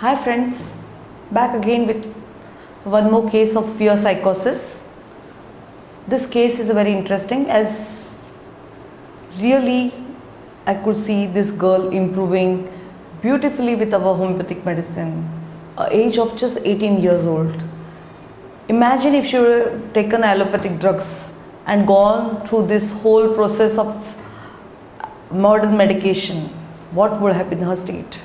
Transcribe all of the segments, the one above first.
Hi friends, back again with one more case of fear psychosis. This case is very interesting as really I could see this girl improving beautifully with our homeopathic medicine, at age of just 18 years old. Imagine if she were taken allopathic drugs and gone through this whole process of modern medication, what would have been her state?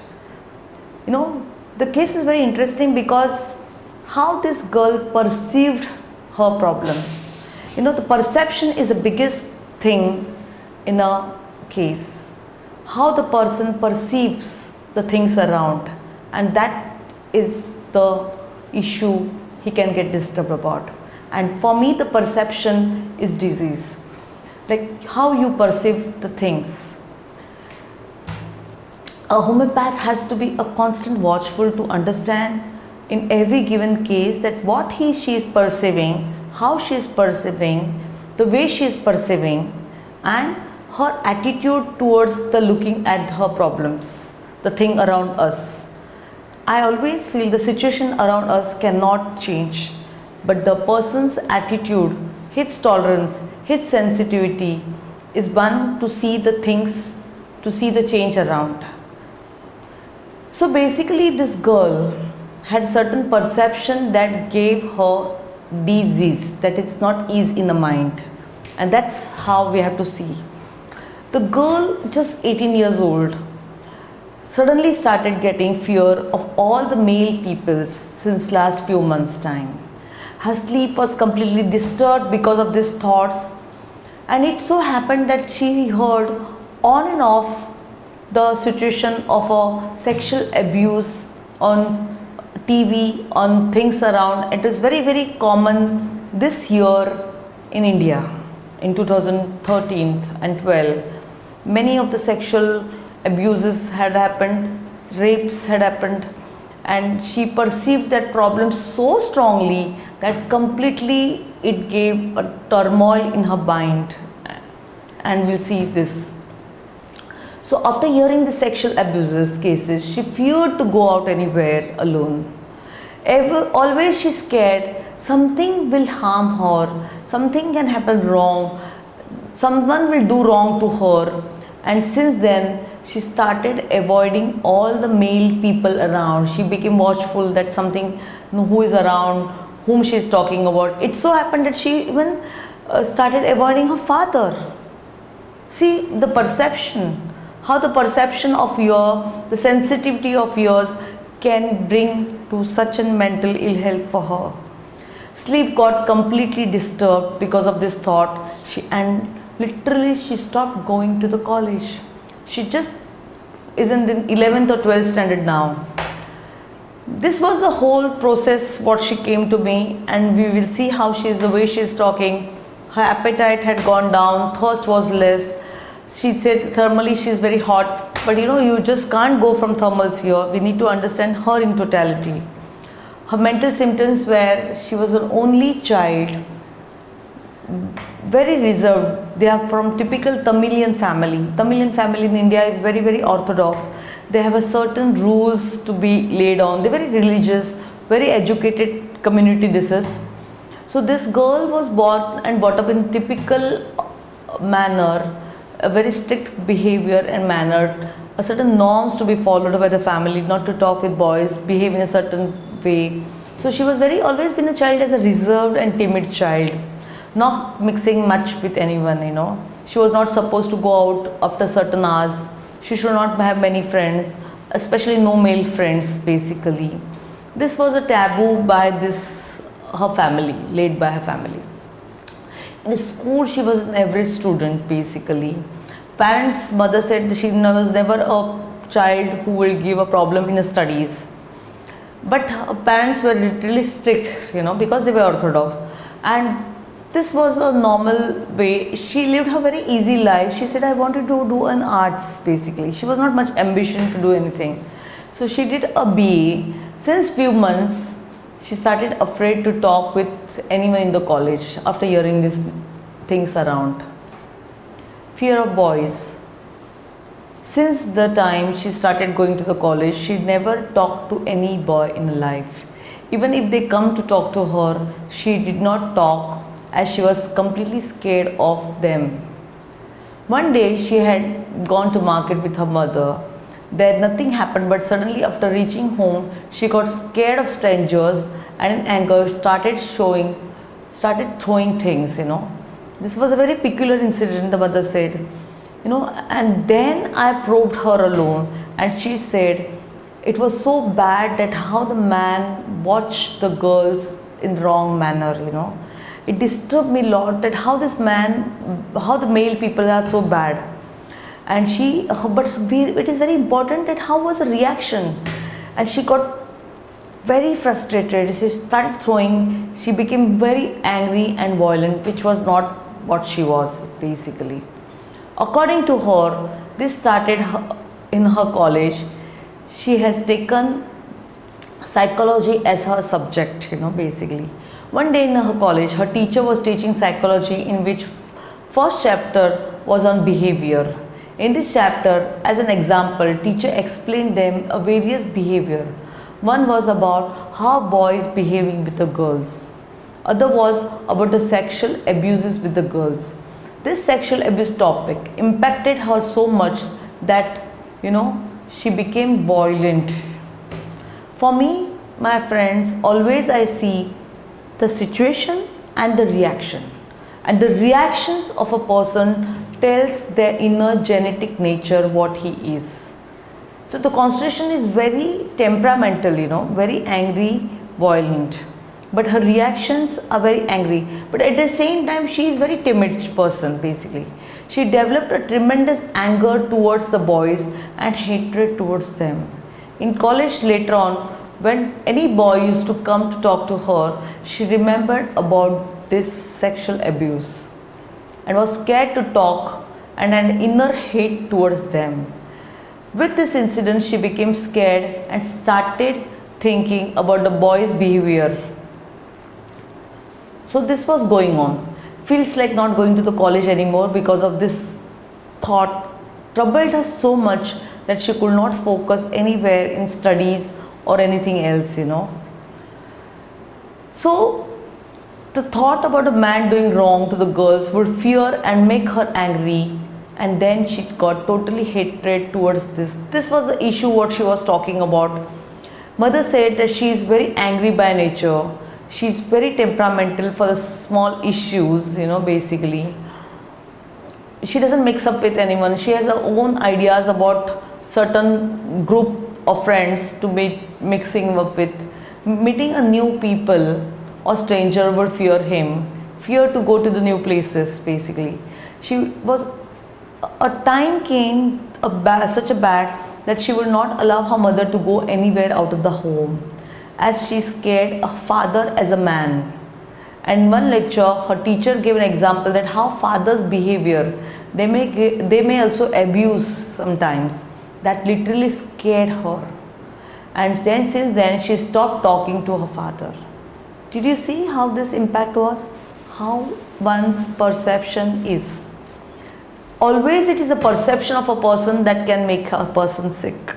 The case is very interesting because how this girl perceived her problem. The perception is the biggest thing in a case. How the person perceives the things around, and that is the issue he can get disturbed about. And for me, the perception is disease, like how you perceive the things. A homeopath has to be a constant watchful to understand in every given case that what she is perceiving, how she is perceiving, the way she is perceiving, and her attitude towards the looking at her problems, the thing around us. I always feel the situation around us cannot change, but the person's attitude, his tolerance, his sensitivity is one to see the things, to see the change around. So basically this girl had certain perception that gave her disease, that is not ease in the mind, and that's how we have to see. The girl, just 18 years old, suddenly started getting fear of all the male peoples since last few months time. Her sleep was completely disturbed because of these thoughts, and it so happened that she heard on and off the situation of a sexual abuse on TV, on things around. It is very, very common this year in India in 2013 and 12. Many of the sexual abuses had happened, rapes had happened, and she perceived that problem so strongly that completely it gave a turmoil in her mind, and we'll see this. So after hearing the sexual abuses cases, she feared to go out anywhere alone. Always she's scared something will harm her, something can happen wrong, someone will do wrong to her. And since then she started avoiding all the male people around. She became watchful that something, who is around, whom she is talking about. It so happened that she even started avoiding her father. See the perception, how the perception of the sensitivity of yours can bring to such a mental ill health for her. Sleep got completely disturbed because of this thought, and literally she stopped going to the college. She just isn't in 11th or 12th standard now. This was the whole process what she came to me, and we will see how the way she is talking. Her appetite had gone down, thirst was less. She said thermally she is very hot, but you just can't go from thermals here. We need to understand her in totality. Her mental symptoms were she was an only child, very reserved. They are from typical Tamilian family. Tamilian family in India is very, very orthodox. They have a certain rules to be laid on. They're very religious, very educated community this is. So this girl was born and brought up in typical manner, a very strict behavior and manner, a certain norms to be followed by the family, not to talk with boys, behave in a certain way. So she was always been a child as a reserved and timid child, not mixing much with anyone, She was not supposed to go out after certain hours. She should not have many friends, especially no male friends basically. This was a taboo by her family, laid by her family. In school, she was an average student basically. Mother said she was never a child who will give a problem in her studies. But her parents were literally strict, because they were orthodox. And this was a normal way. She lived her very easy life. She said, I wanted to do an arts basically. She was not much ambition to do anything. So she did a BA. Since few months, she started afraid to talk with anyone in the college after hearing these things around. Fear of boys. Since the time she started going to the college, she never talked to any boy in her life. Even if they come to talk to her, she did not talk as she was completely scared of them. One day she had gone to market with her mother. There nothing happened, but suddenly after reaching home, she got scared of strangers and in anger started throwing things. This was a very peculiar incident, the mother said. And then I probed her alone, and she said it was so bad that how the man watched the girls in wrong manner. It disturbed me a lot that how the male people are so bad. And it is very important that how was the reaction. And she got very frustrated. She started throwing. She became very angry and violent, which was not what she was basically. According to her, this started in her college. She has taken psychology as her subject, basically. One day in her college, her teacher was teaching psychology, in which first chapter was on behavior. In this chapter, as an example, teacher explained them a various behavior. One was about how boys behaving with the girls. Other was about the sexual abuses with the girls. This sexual abuse topic impacted her so much that she became violent. For me, my friends, always I see the situation and the reaction, and the reactions of a person tells their inner genetic nature, what he is. So the constitution is very temperamental, very angry, violent, but her reactions are very angry, but at the same time she is very timid person basically. She developed a tremendous anger towards the boys and hatred towards them. In college later on, when any boy used to come to talk to her, she remembered about this sexual abuse and was scared to talk and an inner hate towards them. With this incident, she became scared and started thinking about the boy's behavior. So this was going on. Feels like not going to the college anymore because of this thought troubled her so much that she could not focus anywhere in studies or anything else. So the thought about a man doing wrong to the girls would fear and make her angry, and then she got totally hatred towards this. This was the issue what she was talking about. Mother said that she is very angry by nature. She is very temperamental for the small issues, basically. She doesn't mix up with anyone. She has her own ideas about certain group of friends to be mixing up with. Meeting a new people or stranger would fear him, fear to go to the new places basically. A time came such a bad that she would not allow her mother to go anywhere out of the home, as she scared her father as a man. And one lecture, her teacher gave an example that how fathers' behavior, they may also abuse sometimes. That literally scared her. And then since then she stopped talking to her father. Did you see how this impact was? How one's perception is. Always it is a perception of a person that can make a person sick.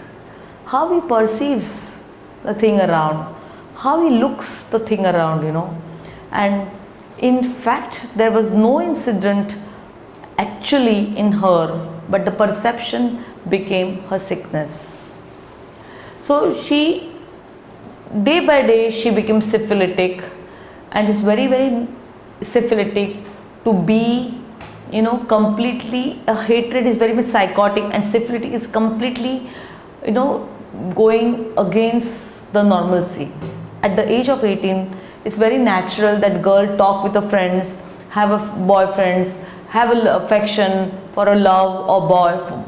How he perceives the thing around, how he looks the thing around, And in fact, there was no incident actually in her, but the perception became her sickness. So she, day by day, she became syphilitic, and is very, very syphilitic to be, completely, a hatred is very much psychotic, and syphilitic is completely, going against the normalcy. At the age of 18, it's very natural that girl talk with her friends, have a boyfriends, have an affection for a love or boy,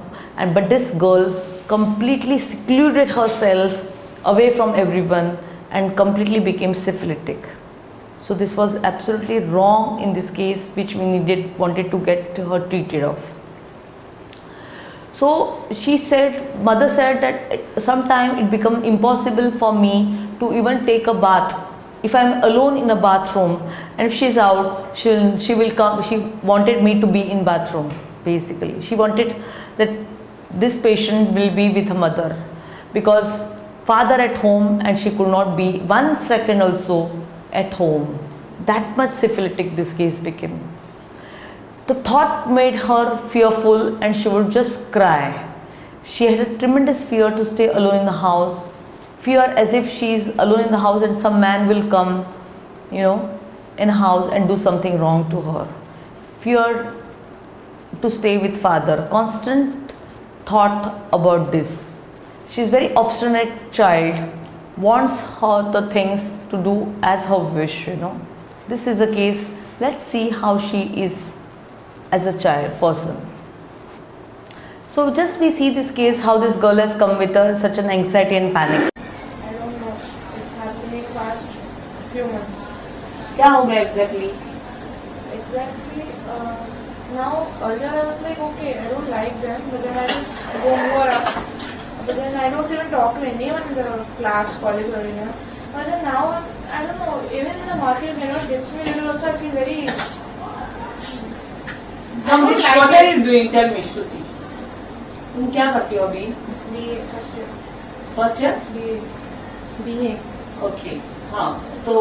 but this girl completely secluded herself away from everyone and completely became syphilitic. So this was absolutely wrong in this case, which we wanted to get her treated of. So mother said that sometimes it become impossible for me to even take a bath. If I am alone in a bathroom, and if she is out, she will come. She wanted me to be in bathroom basically. She wanted that this patient will be with her mother, because father at home and she could not be 1 second also at home. That much syphilitic this case became. The thought made her fearful and she would just cry. She had a tremendous fear to stay alone in the house, fear as if she is alone in the house and some man will come, in the house and do something wrong to her. Fear to stay with father, constant thought about this. She is very obstinate child, wants her the things to do as her wish, This is a case. Let's see how she is as a child person. So just we see this case, how this girl has come with such an anxiety and panic. I don't know. It's happening past few months. क्या हो गया exactly? Exactly. Now earlier I was like, okay, I don't like them, but then I just go move around. But then I don't even talk to anyone in the class, college or anyone. But then now I don't know. Even in the market, gets me little also. I feel very. What are you doing? Tell me, Shruti. तुम क्या करती हो अभी? BA first year. First year? BA. Okay. हाँ. तो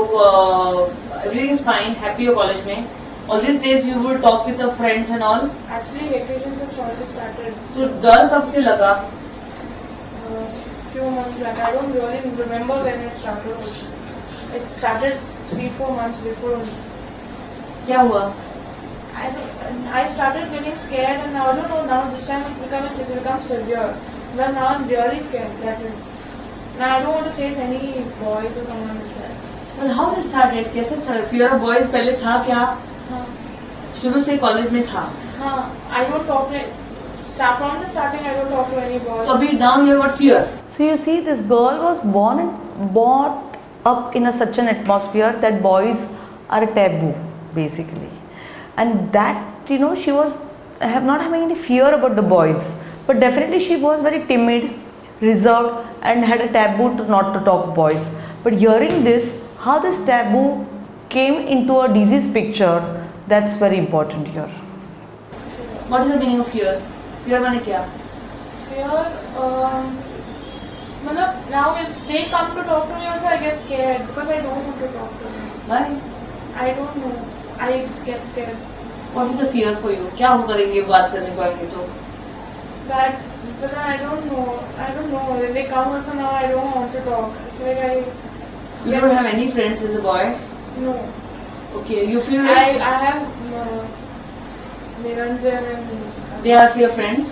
everything is fine. Happy हो college में. All these days you will talk with your friends and all. Actually, vacations have already started. So डर कब से लगा? Few months back. I don't really remember when it started. It started 3-4 months before. क्या हुआ? I started feeling scared, and I don't know now. This time it's become severe. But now I'm really scared. That is. Now I don't want to face any boys or someone like that. Well, how this started? कैसे fear of boys पहले था क्या? हाँ. शुरू से college में था. हाँ. I don't talk to. From the starting, I don't talk to any boys. So अभी now you got fear. So you see, this girl was brought up in such an atmosphere that boys are a taboo, basically, and that she was not having any fear about the boys, but definitely she was very timid, reserved, and had a taboo not to talk boys. But hearing this, how this taboo came into a disease picture, that's very important here. What is the meaning of fear? Fear माने क्या? Fear, now if they come to talk to me also, I get scared because I don't want to talk to them. Why? I don't know. I get scared. What is the fear for you? क्या हो करेंगे बात करने को आएंगे तो? That, but I don't know. When they come also now, I don't want to talk. It's like You don't have any friends as a boy? No. Okay, you feel I have Niranjan and. They are your friends?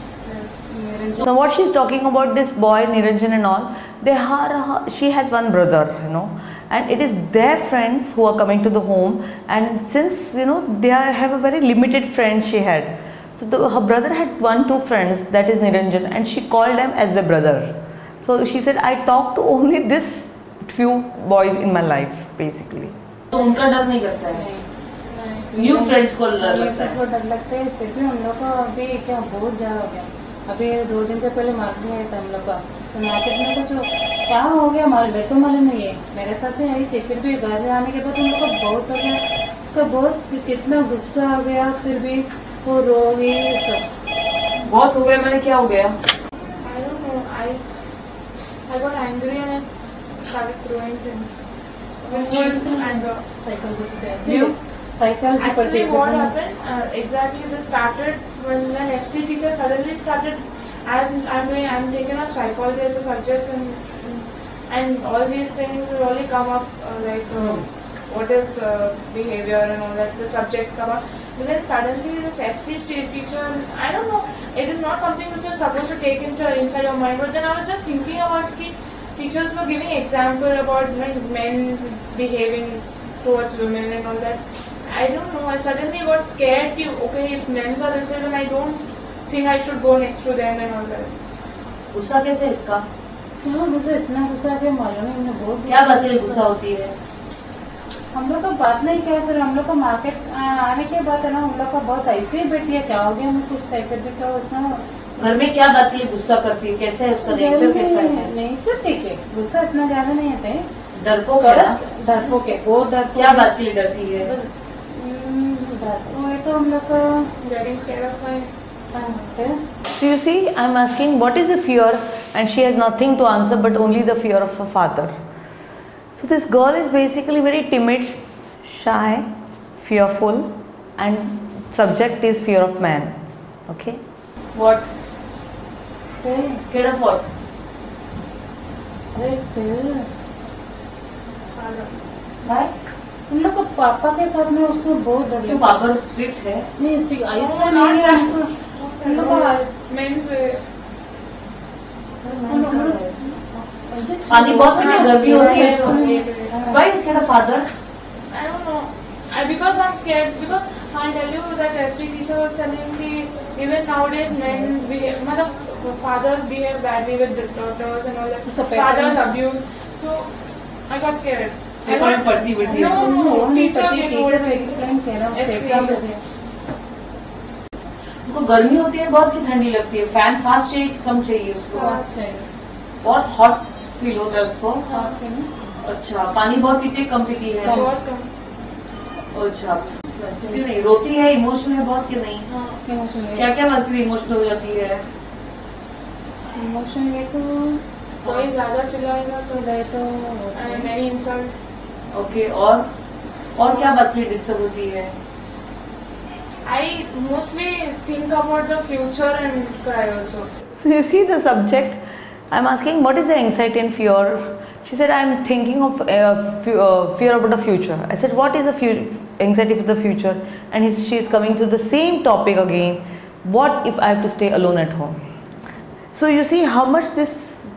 So what she's talking about, this boy Niranjan and all, she has one brother, and it is their friends who are coming to the home, and since they have a very limited friends she had, so her brother had 1-2 friends, that is Niranjan, and she called them as the brother. So she said, I talked to only this few boys in my life, basically. तो उनका डर नहीं करता है? New friends को डर लगता है? डर लगता है, फिर भी हम लोग को अभी क्या बहुत ज्यादा हो गया. अभी 2 दिन से पहले मार्केट में गया था हम लोग का, तो मार्केट में कुछ क्या हो गया मेरे को मालूम नहीं है, मेरे साथ में आई थी. फिर भी घर आने के बाद हम लोग को बहुत हो गया, उसका बहुत कितना गुस्सा हो गया, फिर भी वो रो गई. सब बहुत हो गया मैंने. क्या हो गया? I don't know. I got angry and I started throwing things. Anger. Psychology. Actually, what happened? Exactly, this started when an FC teacher suddenly started. I'm taking up psychology as a subject, and all these things will only come up what is behavior and all that. The subjects come up. But then suddenly this FC teacher, I don't know. It is not something which you're supposed to take inside your mind. But then I was just thinking about teachers were giving example about men behaving towards women and all that. I don't know. I suddenly got scared. Okay, if men are this way, then I don't think I should go next to them and all that. गुस्सा कैसे इसका? क्यों गुस्सा? इतना गुस्सा क्या मालूम है. मैंने बहुत क्या बात है गुस्सा होती है? हम लोग का बात नहीं किया, फिर हम लोग का मार्केट आने के बाद है ना, हम लोग का बहुत ऐसे ही बैठी है. क्या हो गया हमें कुछ साइकिल भी क्या उतना. घर में क्या बात है गुस्सा करती है? कैसे है उसका नेचर? कैसा है नेचर? ठीक है, गुस्सा इतना ज्यादा नहीं आता है. डरपोक है बहुत डर. क्या बात के लिए डरती है? वो तो हम लोग का Getting scared of my So you see, I'm asking what is a fear, and she has nothing to answer but only the fear of her father. So this girl is basically very timid, shy, fearful, and subject is fear of man. Okay. What? Scared of what? Why? उन लोग को पापा के साथ में उसको बहुत डर क्यों लगता पापा स्ट्रिक्ट है? नहीं इसकी ऐसा नहीं है उन लोग का Means पानी बहुत पीते, गर्मी होती है। Why you scared of father? I don't know. Because I'm scared. Because I'll tell you that FC teacher was telling me even nowadays men behave, fathers behave badly with the daughters and all that. उसका Fathers pattern- abuse. So I got scared. Paper में पढ़ती बैठी है। No, teacher teacher told me. Explain करा Experience. उनको गर्मी होती है बहुत कि ठंडी लगती है? फैन फास्ट चाहिए कि कम चाहिए उसको? बहुत हॉट फील होता है उसको? अच्छा, पानी बहुत पीती है, कम पीती है? बहुत कम. अच्छा, क्यों नहीं रोती है? इमोशनल है बहुत कि नहीं? इमोशन क्या क्या बात इमोशनल हो जाती है? इमोशन ये तो कोई ज्यादा चिल्लाएगा तो गए तो many insult. ओके, और क्या बात डिस्टर्ब होती है? I mostly think about the future and cry also. So you see the subject. I'm asking what is the anxiety and fear. She said I'm thinking of fear about the future. I said what is the anxiety for the future, and she is coming to the same topic again. What if I have to stay alone at home? So you see how much this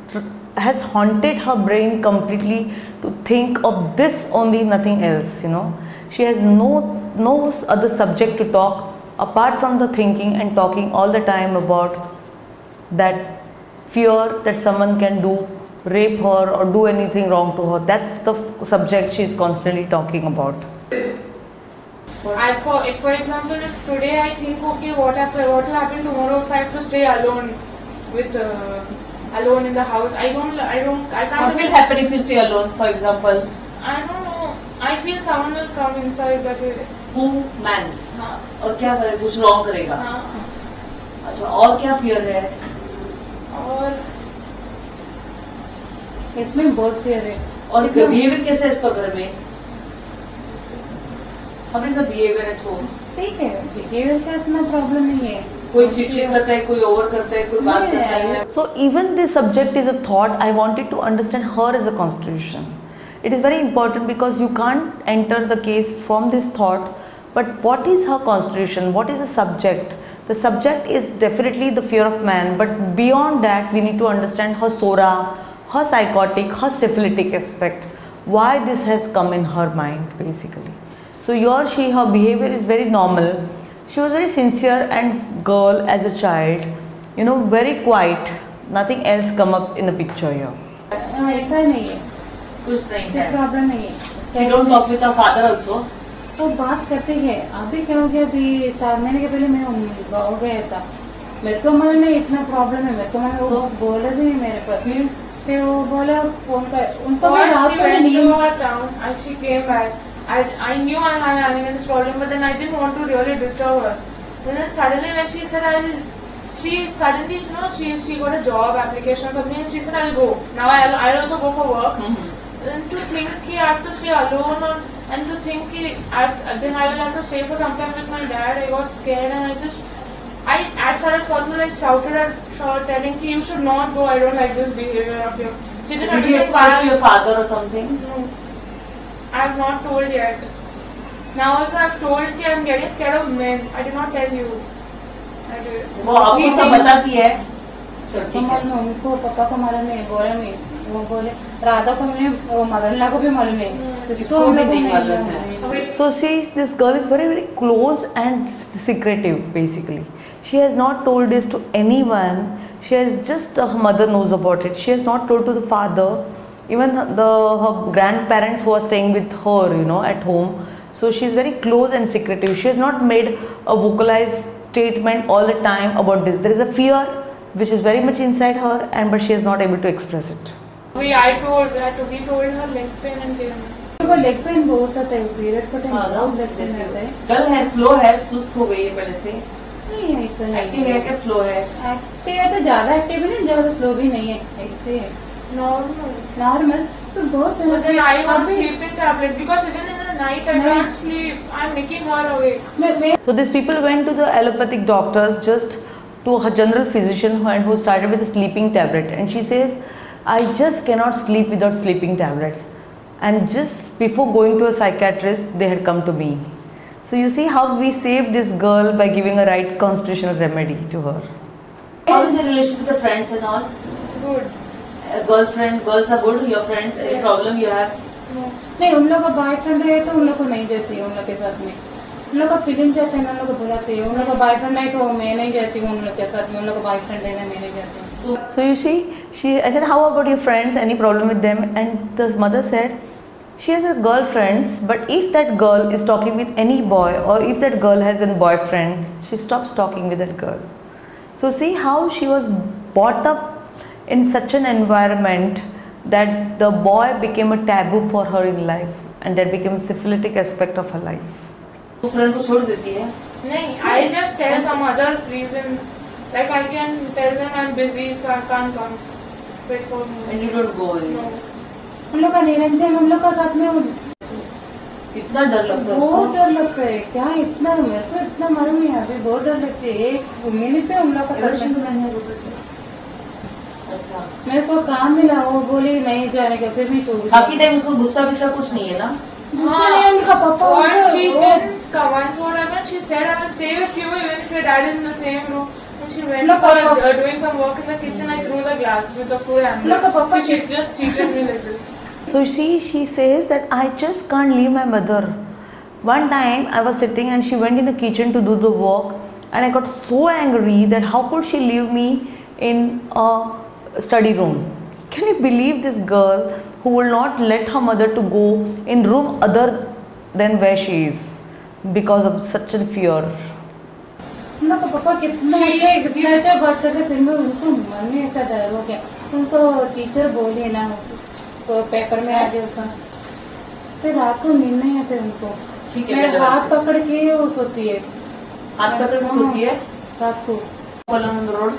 has haunted her brain completely to think of this only, nothing else. She has no other subject to talk apart from the thinking and talking all the time about that fear that someone can rape her or do anything wrong to her. That's the subject she is constantly talking about. For example, if today I think, okay, what will happen tomorrow if I have to stay alone alone in the house? I can't. What will happen if you stay alone, for example? I don't know. I feel someone will come inside that way. Who? Man. हाँ. और क्या करेगा? कुछ wrong करेगा? हाँ. अच्छा, और क्या फियर है? और इसमें बहुत फियर है और बिहेवियर कैसा है इसका घर में? How is the behaviour at home? ठीक है बिहेवियर का इतना प्रॉब्लम नहीं है कोई चिड़चिड़ करता है, कोई ओवर करता है, कोई बात करता है? So even this subject is a thought. I wanted to understand her as a constitution. It is very important because you can't enter the case from this thought. But what is her constitution? What is the subject? The subject is definitely the fear of man. But beyond that, we need to understand her sora, her psychotic, her syphilitic aspect. Why this has come in her mind basically. So her behavior is very normal. She was very sincere and girl as a child, very quiet. Nothing else come up in the picture here. ऐसा नहीं है कुछ नहीं कोई है। Problem नहीं She है don't talk with her father also? वो बात करते हैं अभी क्या हो गया अभी 4 महीने के पहले मैं गाँव गया था मेरे को मन में इतना प्रॉब्लम है मेरे को मन वो बोले भी मेरे पास फिर वो बोला उनको भी रात she को went to नींद her town and she came back. I knew I had having this problem, but then I didn't want to really disturb her. And then suddenly when she said she got a job application or something, and she said I'll go. Now I'll also go for work. Then to think that I have to stay alone, and to think that then I will have to stay for some time with my dad, I got scared and I as far as possible I shouted at her telling that you should not go, I don't like this behavior of yours. She didn't Did you understand express to why. your father or something? No, I have not told yet. Now also I have told that I am getting scared of men. I did not tell you. I did. वो आपको सब बताती है? चलो ठीक है। मालूम उनको पापा को मालूम नहीं बोला नहीं वो बोले राधा को मैंने वो मदनला को भी मालूम नहीं इसको भी नहीं मालूम है। So see, this girl is very, very close and secretive basically. She has not told this to anyone. She has just, her mother knows about it. She has not told to the father. Even her grandparents who are staying with her, at home. So she is very close and secretive. She has not made a vocalized statement all the time about this. There is a fear which is very much inside her, but she is not able to express it. We told her leg pain and pain. वो leg pain बहुत होता है period का time हाँ, बहुत leg pain रहता है girl है, स्लो है, सुस्त हो गई है पहले से। नहीं ऐसा एक्टिव है क्या स्लो है? एक्टिव है तो ज्यादा एक्टिव भी नहीं, ज्यादा स्लो भी नहीं है, ऐसे है Normal. नॉर्मल। तो बहुत But then I want अभी sleeping tablet because even in the night I No. can't sleep. I'm making her awake. मैं So these people went to the allopathic doctors, just to a general physician who started with a sleeping tablet, and she says, I just cannot sleep without sleeping tablets. And just before going to a psychiatrist, they had come to me. So you see how we saved this girl by giving a right constitutional remedy to her. How is your relation with the friends and all? Good. Girlfriend, girls are good. Your friends, any Yes. problem you have? No. नहीं, उन लोग का boyfriend है तो उन लोग को नहीं देती है, उन लोग के साथ में उन लोग का फीलिंग जाते हैं, उन लोग को बुलाती है। उन लोग का बॉयफ्रेंड है तो मैं नहीं जाती हूँ उन लोग के साथ में, उन लोग का बॉयफ्रेंड है मैं नहीं जाती हूँ। So you see, I said, how about your friends? Any problem with them? And the mother said, she has her girlfriends, but if that girl is talking with any boy, or if that girl has a boyfriend, she stops talking with that girl. So see how she was brought up in such an environment that the boy became a taboo for her in life, and that became a syphilitic aspect of her life. तो friend को छोड़ देती है? नहीं, I just tell some other reason. Like I can tell them I'm busy so I can't come. Wait for me. And you don't go in. No. उन लोग का निरंजन उन लोग का साथ में इतना डर लगता है बहुत उसको? डर लगता है। क्या इतना मेरे को इतना मालूम नहीं है, अभी बहुत डर लगती है। एक मिनट पे उन लोग का साथ में अच्छा। मेरे को काम मिला, वो बोली नहीं जाने का, फिर भी छोड़ दी। बाकी टाइम उसको गुस्सा वुस्सा कुछ नहीं है ना? गुस्सा नहीं है उनका पापा। What she वो- did, once what happened, she said I will stay with you even if your dad is in the same room. And she went Look, for Papa. doing some work in the kitchen. I threw the glass with the full hammer. Look, Papa. She just treated me like this. So she says that I just can't leave my mother. One time I was sitting and she went in the kitchen to do the work, and I got so angry that how could she leave me in a study room? Can you believe this girl who will not let her mother to go in room other than where she is because of such a fear? उन लोग का पापा कितना अच्छा बात करते, फिर भी उनको मन में ऐसा डर हो गया। उनको टीचर बोले ना, उसको पेपर में आ गया उसका, फिर रात को नींद नहीं आते उनको। ठीक है, मैं मैं हाथ पकड़ के वो सोती है, हाथ पकड़ के सोती है? रात को। Alone on the road.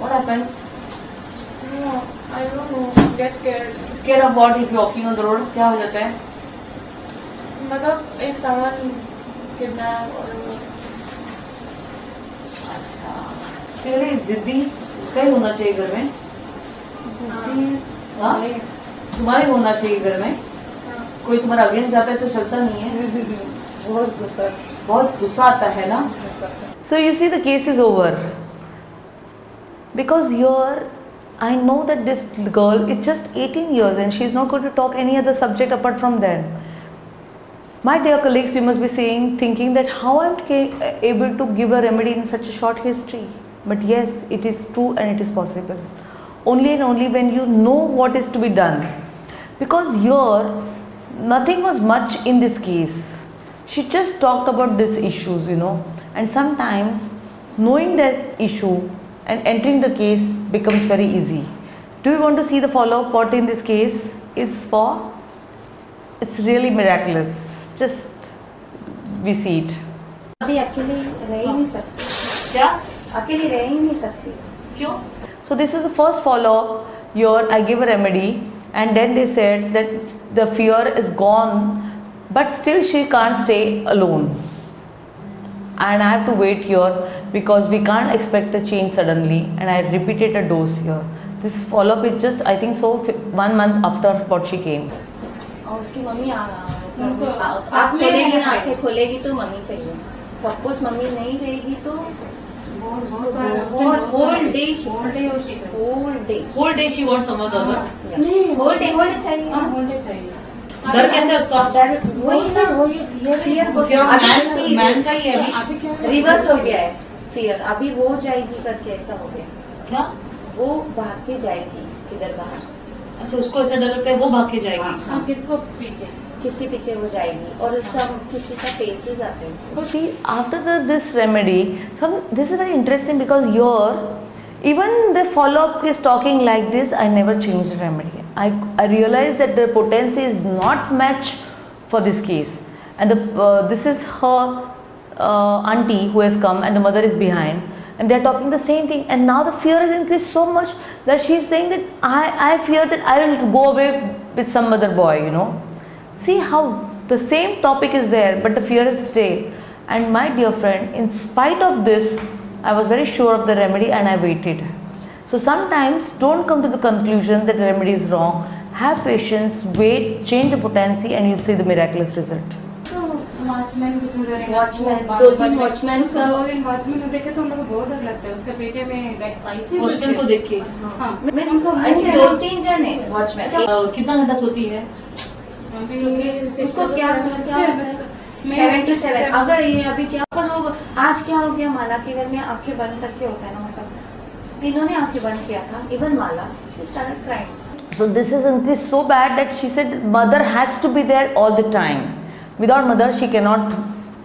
What happens? No, I don't know. Get scared. Scared of what if walking on the road? क्या हो जाता है? मतलब if someone kidnap or अच्छा। तेरे जिद्दी उसका ही होना चाहिए घर में? हाँ? तुम्हारे होना चाहिए घर में? कोई तुम्हारा अगेंस्ट जाता है तो चलता नहीं है? बहुत गुस्सा आता है ना? So you see, the case is over. Because here, I know that this girl is just 18 years and she is not going to talk any other subject apart from that. My dear colleagues, you must be thinking that how I am able to give a remedy in such a short history. But yes, it is true and it is possible. Only and only when you know what is to be done. Because here, nothing was much in this case. She just talked about these issues, and sometimes knowing that issue and entering the case becomes very easy. Do you want to see the follow-up what in this case is for? It's really miraculous. Just we see it. अभी अकेले रह ही नहीं सकती, क्या? अकेले रह ही नहीं सकती। क्यों? So this is the first follow-up. Here I gave a remedy, and then they said that the fear is gone, but still she can't stay alone. And I have to wait here because we can't expect a change suddenly. And I repeated a dose here. This follow-up is just, I think so, 1 month after what she came. और उसकी mummy उनको आँख खोलेगी ना, आँखें खोलेगी तो mummy चाहिए। सपोज मम्मी नहीं रहेगी तो whole day Whole day she wants someone other. Whole day चाहिए। डर कैसे है उसका? डर वही ना, फियर को Fear of अभी man का ही है अभी। रिवर्स हो गया है फियर, अभी वो जाएगी करके ऐसा हो गया, क्या? वो भाग के जाएगी किधर बाहर, अच्छा, उसको ऐसा डर लगता है वो भाग के जाएगी। हाँ, किसको पीछे किसके पीछे वो जाएगी, और सब किसी का फेसेस आते हैं उसमें। See, after this remedy, this is very interesting because even the follow-up is talking like this. I never changed the remedy. I realized that the potency is not match for this case, and this is her auntie who has come and the mother is behind, and they are talking the same thing, and now the fear has increased so much that she is saying that I fear that I will go away with some other boy, you know. See how the same topic is there, but the fear is stayed. And my dear friend, in spite of this, I was very sure of the remedy and I waited. So sometimes don't come to the conclusion that the remedy is wrong. Have patience, wait, change the potency, and you'll see the miraculous result. Watchman कुछ उधर है, watchman, वो दो तीन watchman उसको दो दिन watchman देखे तो हम लोग को बहुत डर लगता है, उसके पीछे में ऐसे हॉस्टल को देख के हाँ मैं उनको ऐसे दो तीन जने वॉचमैन। कितना घंटा सोती है? उसको क्या 7 to 7। अगर ये अभी क्या आज क्या हो गया, माला के घर में आंखें बंद करके होता है ना, वो सब तीनों ने आंखें बंद किया था, even Mala, she started crying. So this is increased so bad that she said mother has to be there all the time. Without mother she cannot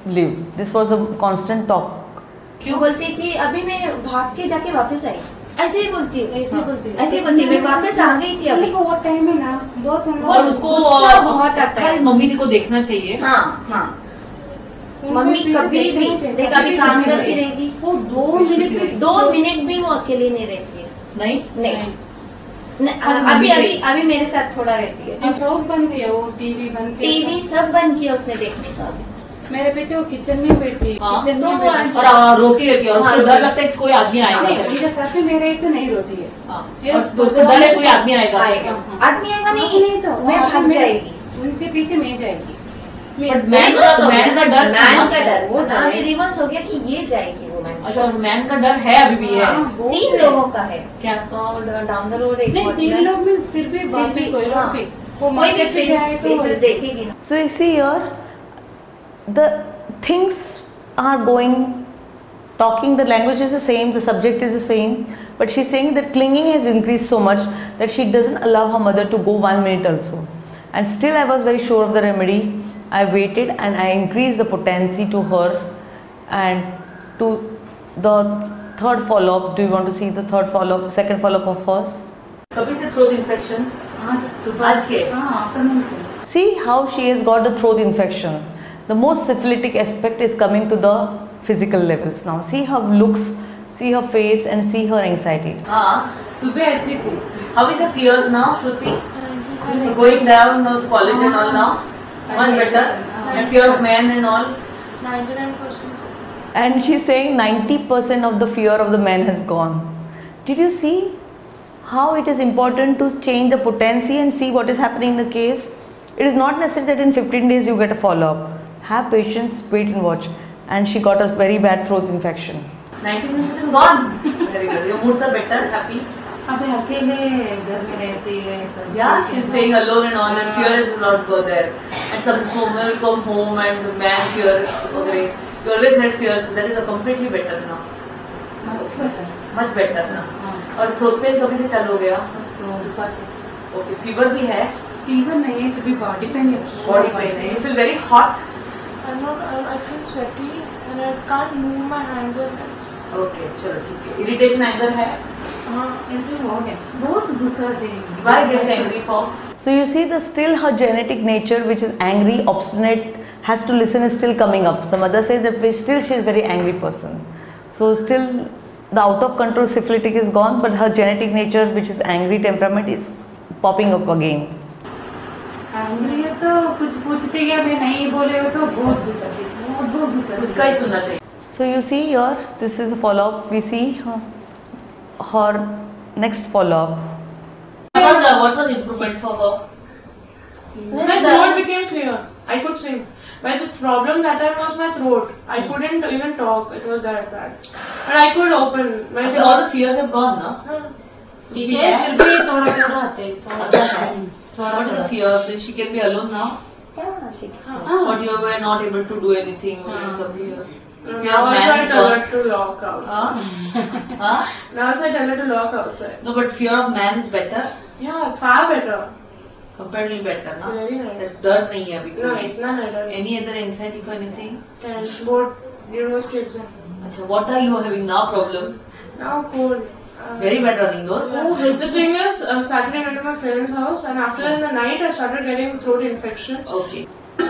live. This was a constant talk. क्यों बोलती है कि अभी मैं भाग के जाके वापस आई, ऐसे ही बोलती है, ऐसे ही बोलती है, ऐसे ही बोलती है, मैं वापस आ गई थी अभी। वो टाइम है ना बहुत हम लोग और उसको गुस्सा बहुत आता है। मम्मी को देखना चाहिए। हाँ हाँ, मम्मी कभी भी देख, अभी काम करती रहेगी, वो 2 मिनट भी वो अकेली नहीं रहती है। नहीं अभी मेरे साथ थोड़ा रहती है। सब बंद किया, वो टीवी बंद किया, टीवी सब बंद किया उसने देखने का। मेरे पीछे वो किचन में बैठी, किचन तो में बैठी। और रोती रहती है, उसको डर लगता है कि कोई आदमी आएगा। मेरे साथ में मेरे तो नहीं रोती है, और उसको डर है कोई आदमी आएगा। आदमी आएगा नहीं तो मैं भाग जाएगी, उनके पीछे मैं जाएगी। मैन का डर वो रिवर्स हो गया कि ये जाएगी वो मैन। अच्छा, मैन का डर है अभी भी है। 3 लोगों का है क्या? डाउन द रोड एक नहीं, 3 लोग में फिर भी बात में कोई लोग भी वो कोई मार्केट पे जाए तो भी देखेगी ना। So you see here, the things are going, talking, the language is the same, the subject is the same, but she's saying that clinging has increased so much that she doesn't allow her mother to go 1 minute also. And still I was very sure of the remedy. I waited and I increased the potency to her. And to the third follow-up, do you want to see the third follow-up, second follow-up of hers? कभी से throat infection आज के afternoon से See how she has got the throat infection. The most syphilitic aspect is coming to the physical levels now. See her looks, see her face, and see her anxiety. हाँ, सुबह अच्छी थी। how is the fears now, Shruti? Going down to college and all now? Much better? And fear of men and all? 99%. And she's saying 90% of the fear of the man has gone. Did you see how it is important to change the potency and see what is happening in the case? It is not necessary that in 15 days you get a follow-up. Have patience, wait and watch. And she got a very bad throat infection. 90% gone. Very good. Your moods are better, happy? अभी अकेले घर में रहती है सब। Yeah, she's staying alone and all, and fear is not go there. And some women will come home and man fear away. You always had fears. That is a completely better now. Much better now. और throat pain कभी से चालू हो गया? तो दोपहर से Okay, fever भी है? फीवर नहीं है, फिर भी बॉडी पेन है। Body pain है? You feel very hot? I feel sweaty and I can't move my hands or legs. Okay, चलो ठीक है. Irritation, anger है? इनकी वो है, बहुत गुस्सा दे। Why gets angry for? So you see the still her genetic nature, which is angry, obstinate, has to listen, is still coming up. Some others say that still she is very angry person. So still the out of control syphilitic is gone, but her genetic nature, which is angry temperament, is popping up again. Angry है तो कुछ पूछते हैं, मैं नहीं बोले हो तो बहुत गुस्सा थी, बहुत गुस्सा। उसका ही सुनना चाहिए। So you see here, this is a follow-up. We see her next follow-up. What was improvement for her? My throat became clear. I could sing. But the problem that time was my throat. I couldn't even talk. It was that bad. But I could open. All the fears have gone now. फिर भी थोड़ा थोड़ा आते हैं। What is the fear? So she can be alone now? Yeah, she But you were not able to do anything when you were here. Now also I tell her to lock out. Huh? Now also I tell her to lock outside. No, but fear of man is better. Yeah, far better. Comparatively better, na? Very nice. That डर नहीं है अभी No, कोई. itna nahi डर. Any other anxiety for anything? And board university exam. अच्छा, what are you having now problem? Now cold. Very bad running nose. The thing is, Saturday I went to my friend's house, and after in the night I started getting throat infection. Okay.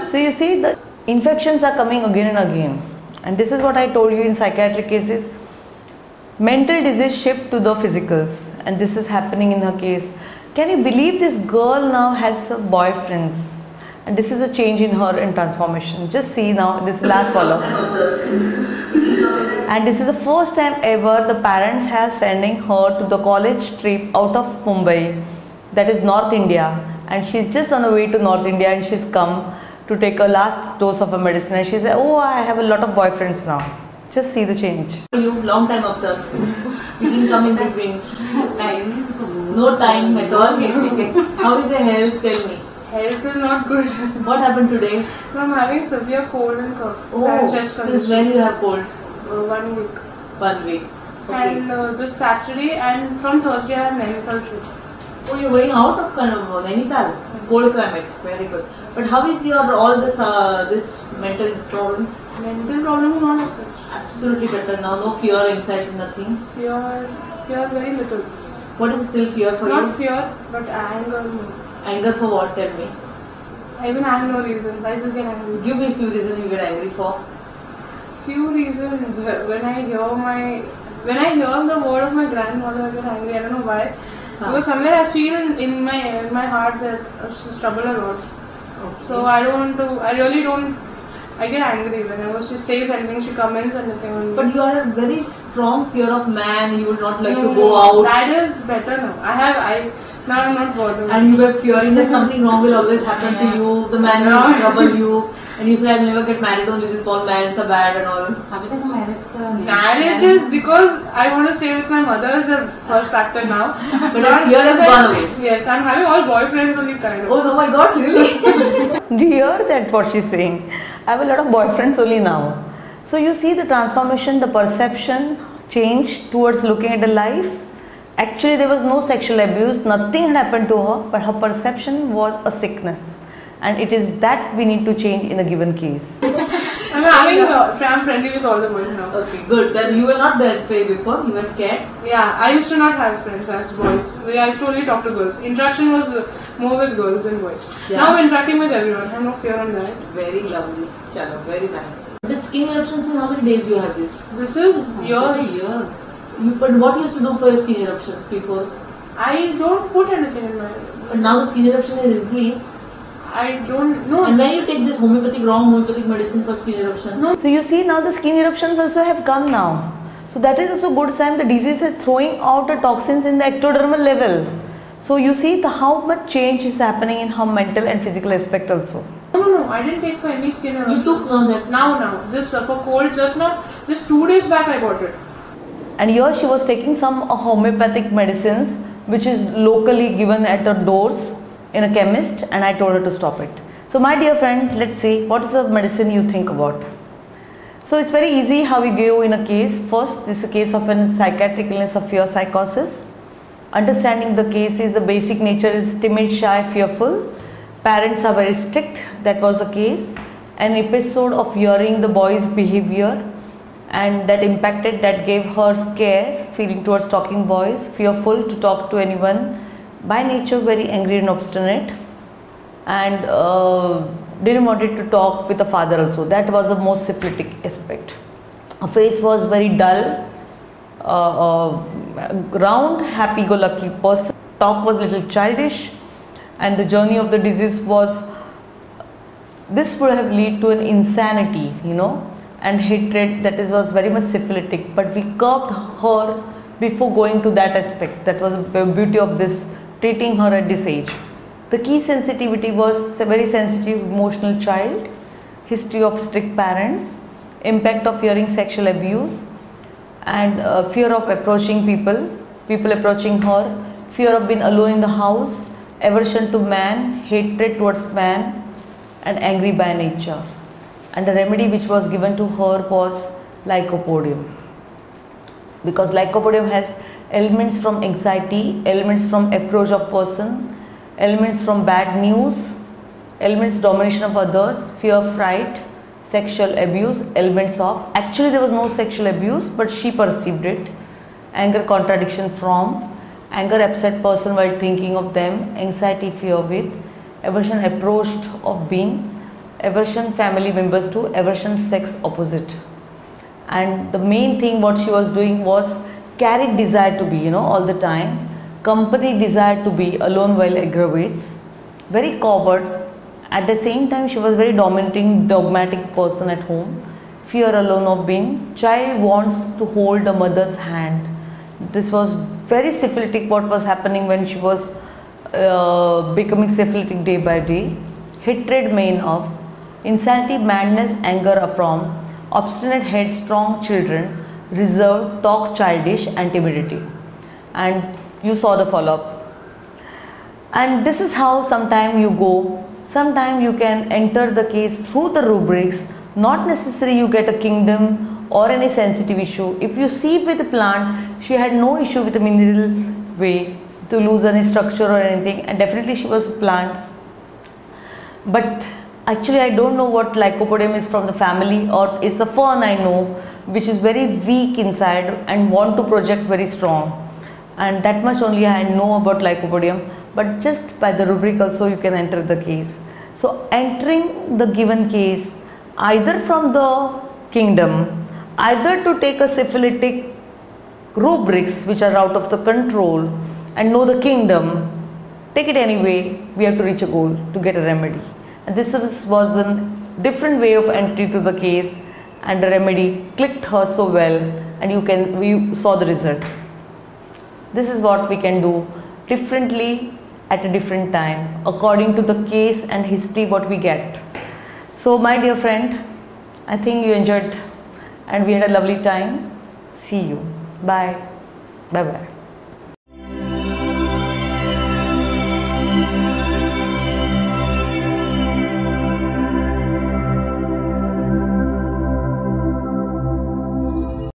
So you see the infections are coming again and again. And this is what I told you in psychiatric cases. Mental disease shift to the physicals, and this is happening in her case. Can you believe this girl now has boyfriends? And this is a change in her in transformation. Just see now, this last follow. And this is the first time ever the parents have sending her to the college trip out of Mumbai, that is North India. And she's just on the way to North India, and she's come to take a last dose of a medicine. And she said, oh, I have a lot of boyfriends now. Just see the change. You long time after. You didn't come in between. No time at all. How is the health? Tell me. Health is not good. What happened today? No, I'm having severe cold and cough. Oh, And chest since condition. when you have cold? 1 week. 1 week. Okay. And this Saturday and from Thursday I have medical trip. Oh, you're going out of Nainital? Cold climate. Very good. But how is your all this mental problems? Mental problems not as such. Absolutely better now. No fear, anxiety, nothing. Fear very little. What is still fear for Not you? fear, but anger. Anger for what? Tell me. I even have no reason. I just get angry. Give me a few reasons you get angry for. Few reasons. When I hear the word of my grandmother, I get angry. I don't know why. Because somewhere I feel in my heart that she's trouble a lot. Okay. So I get angry whenever she says anything, she comments anything on me. But you are a very strong fear of man. You would not like to go out. That is better now. Now I'm not bothered. And you were fearing that something wrong will always happen to you. The man will trouble you. And you say, I'll never get married, only this all men are bad and all. अभी तक marriage का नहीं Marriage is because I want to stay with my mother is the first factor now. But your fear has gone away. Yes, I'm having all boyfriends only kind of. Oh no, my God, really? Do you hear that what she's saying? I have a lot of boyfriends only now. So you see the transformation, the perception change towards looking at the life. Actually there was no sexual abuse, nothing had happened to her, but her perception was a sickness. And it is that we need to change in a given case. I'm friendly with all the boys now. Okay, good. Then you were not that way before, you were scared. Yeah, I used to not have friends as boys. I used to only talk to girls. Interaction was more with girls than boys. Yeah. Now I'm interacting with everyone. I have no fear on that. Very lovely. Chalo, very nice. The skin eruptions, in how many days you have this? This is yours. Years. But what you used to do for your skin eruptions before? I don't put anything in my. But now the skin eruption is increased. I don't know. And when you take this wrong homeopathic medicine for skin eruptions? No. So you see now the skin eruptions also have come now. So that is also good sign the disease is throwing out the toxins in the ectodermal level. So you see how much change is happening in her mental and physical aspect also. No, I didn't take for any skin eruption. You took that. Now. This for cold just now. Just 2 days back I bought it. And here she was taking some homeopathic medicines which is locally given at her doors in a chemist, and I told her to stop it. So my dear friend, let's see what is the medicine you think about. So it's very easy how we go in a case. First, this is a case of a psychiatric illness of fear psychosis. Understanding the case is the basic nature is timid, shy, fearful. Parents are very strict. That was the case. An episode of hearing the boy's behavior, and that impacted, that gave her scare, feeling towards talking boys, fearful to talk to anyone, by nature very angry and obstinate, and didn't want it to talk with the father also. That was the most syphilitic aspect. Her face was very dull, round, happy-go-lucky person. Talk was little childish, and the journey of the disease was, this would have led to an insanity, and hatred that was very much syphilitic, but we curbed her before going to that aspect. That was the beauty of this, treating her at this age. The key sensitivity was a very sensitive emotional child, history of strict parents, impact of hearing sexual abuse, and fear of approaching people approaching her, fear of being alone in the house, aversion to man, hatred towards man, and angry by nature. And the remedy which was given to her was lycopodium, because lycopodium has elements from anxiety, elements from approach of person, elements from bad news, elements domination of others, fear, fright, sexual abuse, elements of, actually there was no sexual abuse but she perceived it, anger, contradiction from, anger, upset person while thinking of them, anxiety, fear with, aversion, approached of being, aversion, family members to, aversion, sex opposite. and the main thing what she was doing was carried desire to be, you know, all the time. Company desire to be, alone while aggravates. Very coward. At the same time, she was very dominating, dogmatic person at home. Fear alone of being. Child wants to hold a mother's hand. This was very syphilitic what was happening when she was becoming syphilitic day by day. Hatred main of. Insanity, madness, anger from. Obstinate, headstrong children. Reserved, talk childish and timidity. And you saw the follow-up. And this is how sometime you go. Sometime you can enter the case through the rubrics. Not necessarily you get a kingdom or any sensitive issue. If you see with the plant, she had no issue with the mineral way to lose any structure or anything, and definitely she was a plant. But actually I don't know what Lycopodium is from the family, or it's a fern I know which is very weak inside and want to project very strong. And that much only I know about Lycopodium, but just by the rubric also you can enter the case. So entering the given case either from the kingdom, either to take a syphilitic rubrics which are out of the control and know the kingdom, take it anyway, we have to reach a goal to get a remedy. And this was a different way of entry to the case, and the remedy clicked her so well, and you saw the result. This is what we can do differently at a different time according to the case and history what we get. So my dear friend, I think you enjoyed and we had a lovely time. See you. Bye. Bye bye.